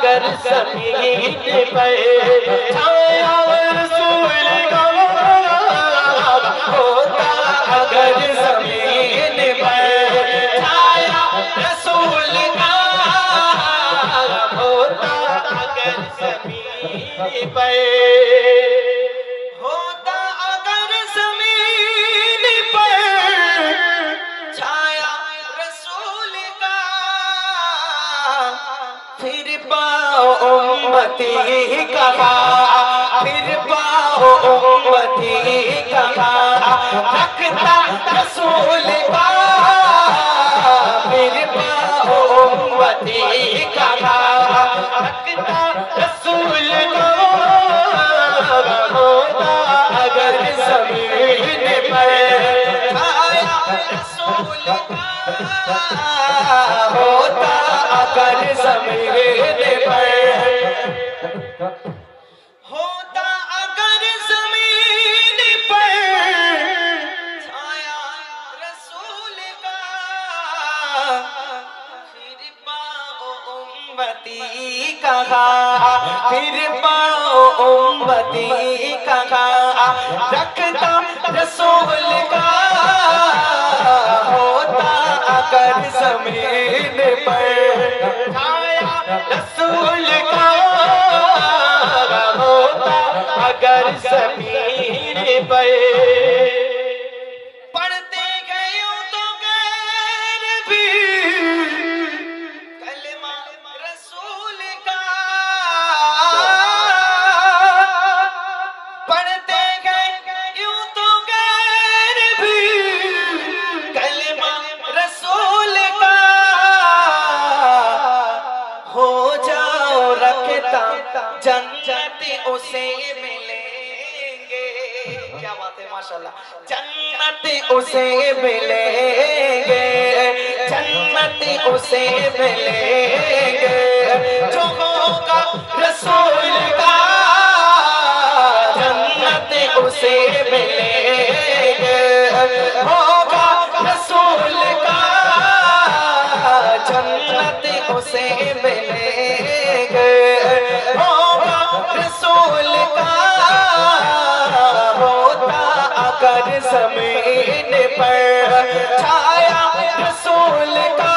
अगर ज़मीन पर छाया रसूल का होता, अगर ज़मीन पर छाया रसूल का होता, अगर ज़मीन पर होता, अगर ज़मीन पर छाया रसूल का, फिर पाओ उम्मती कहा, फिर पाओ उम्मती कहा, रखता रसूल का, फिर पाओ उम्मती कहा, रखता रसूल का, होता अगर ज़मीन पर छाया रसूल का, होता अगर ज़मीन पर, होता अगर ज़मीन पर छाया रसूल का, फिर पाओ उम्मती कहा, फिर पाओ उम्मती कहा, रखता रसूल का, होता अगर ज़मीन पर छाया रसूल का, होता अगर ज़मीन पर। पढ़ते गए तो गैर भी कलमा रसूल का, पढ़ते गए यूं तो गैर भी कलमा रसूल का, हो जाओ रखता जन्नत उसे मिलेंगे। क्या बात है माशाल्लाह, जन्नत उसे मिलेंगे, जन्नत उसे मिलेंगे, जो होगा रसूल का, जन्नत उसे मिलेंगे, होगा रसूल का, जन्नत उसे मिलेंगे, होगा रसूल का, होता अगर ज़मीन पर छाया रसूल का,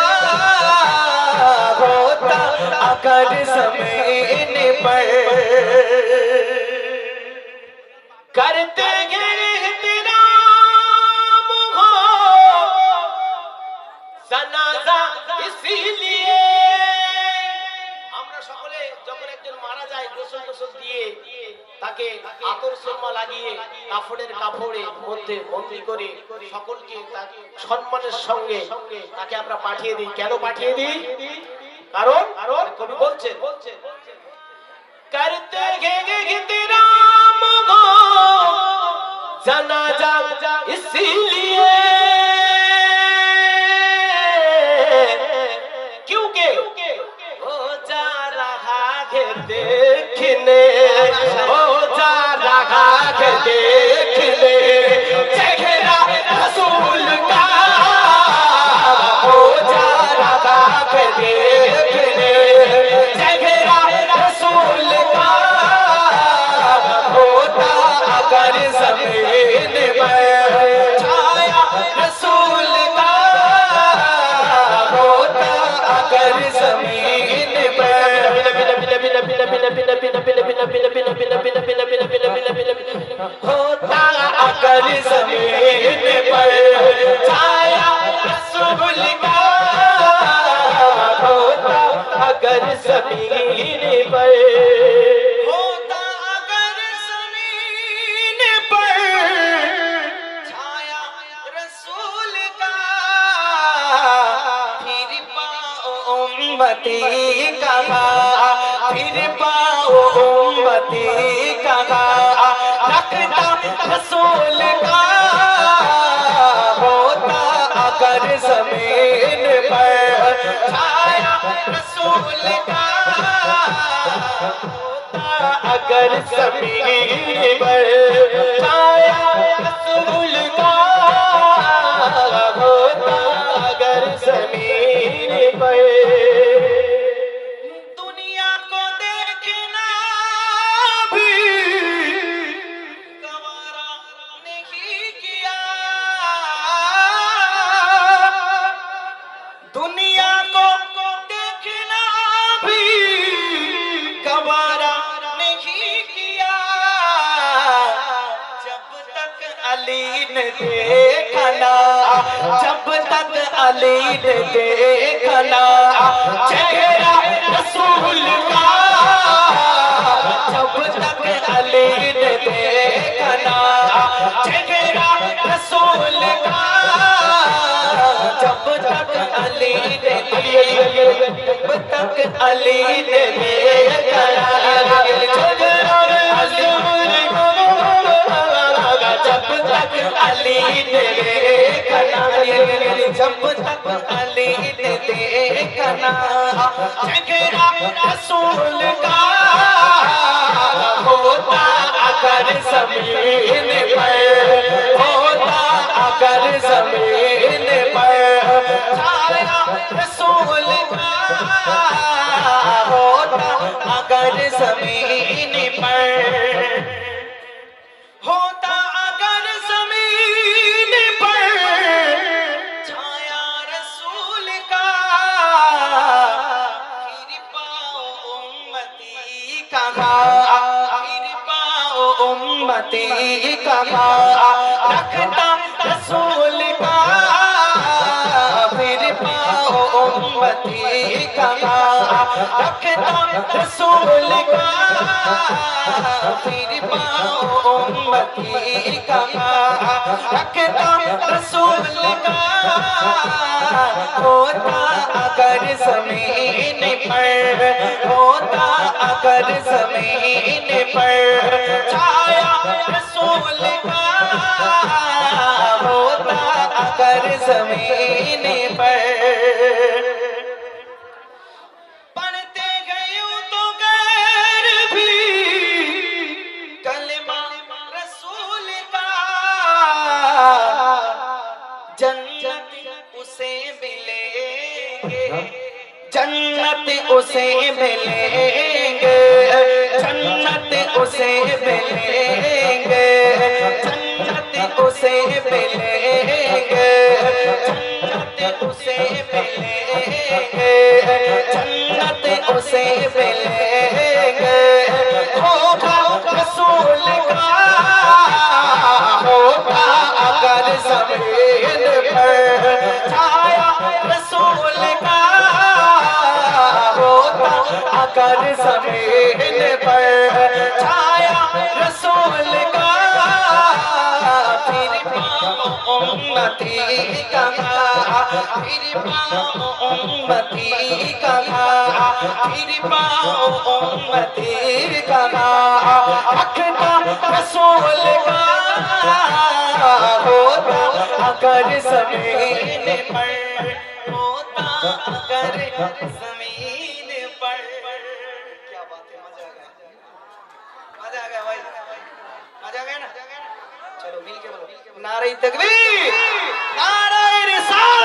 होता अगर ज़मीन पर। करते गए एहतराम हो जनाजा इसीलिए, আমরা সকলে যখন একজন মারা যায় গোসল টোসল দিয়ে তাকে আতর সুরমা লাগিয়ে কাফনের কাপড়ে মধ্যে বন্দী করে সকলকে তাকে সম্মানের সঙ্গে তাকে আমরা পাঠিয়ে দিই। কেন পাঠিয়ে দিই? কারণ কবি বলছেন, करते गए एहतराम हो जनाजा इसीलिए, क्योंकि वो जा रहा है देखने, वो जा रहा है देखने चेहरा रसूल का, वो जा रहा है देखने चेहरा रसूल का, होता अगर ज़मीन पर छाया रसूल का, होता अगर ज़मीन पर, होता अगर ज़मीन पर छाया रसूल का, होता अगर ज़मीन पर, होता अगर ज़मीन पर छाया रसूल का, फिर पाओ उम्मती कहा, फिर पाओ उम्मती कहा, रखता रसूल का, होता अगर ज़मीन पर छाया रसूल का, होता अगर ज़मीन पर छाया रसूल का, होता अगर ज़मीन पर। दुनिया को अली ने देखना चेहरा रसूल का, जब तक अली ने देखना चेहरा रसूल का, जब तक अली ने जब तक अली ने देखना चेहरा रसूल का, जब तक अली ने देखना, जब तक अली ने देखना चेहरा रसूल का, होता अगर ज़मीन पर, होता अगर ज़मीन पर छाया रसूल का, होता अगर ज़मीन पर, होता अगर ज़मीन पर छाया रसूल का, फिर पाओ उम्मती कहाँ, फिर पाओ उम्मती कहाँ, रखता रसूल का, फिर पाओ उम्मती कहाँ, रखता रसूल का, फिर पाओ उम्मती कहाँ, रखता रसूल का, होता अगर ज़मीन पर, होता अगर ज़मीन पर छाया रसूल का, होता अगर ज़मीन पर। पढ़ते गए तो गैर भी कलमा रसूल का, जन्नत उसे मिलेंगे, जन्नत उसे मिलेंगे, जन्नत उसे मिलेंगे, जन्नत उसे मिलेंगे, जन्नत उसे मिलेंगे, जन्नत उसे मिलेंगे, होगा रसूल का, होगा अगर ज़मीन पर छाया रसूल का, होता अगर ज़मीन पर छाया रसूल का, फिर पाओ उम्मती कहाँ, फिर पाओ उम्मती कहाँ, फिर पाओ उम्मती कहाँ, रखता रसूल का, होता अगर ज़मीन पर, होता अगर ज़मीन पर। क्या बात है, मजा आ गया, मजा आ गया भाई, मजा आ गया ना। चलो मिल के बोलो नारे तकबीर, नारे रिसालत।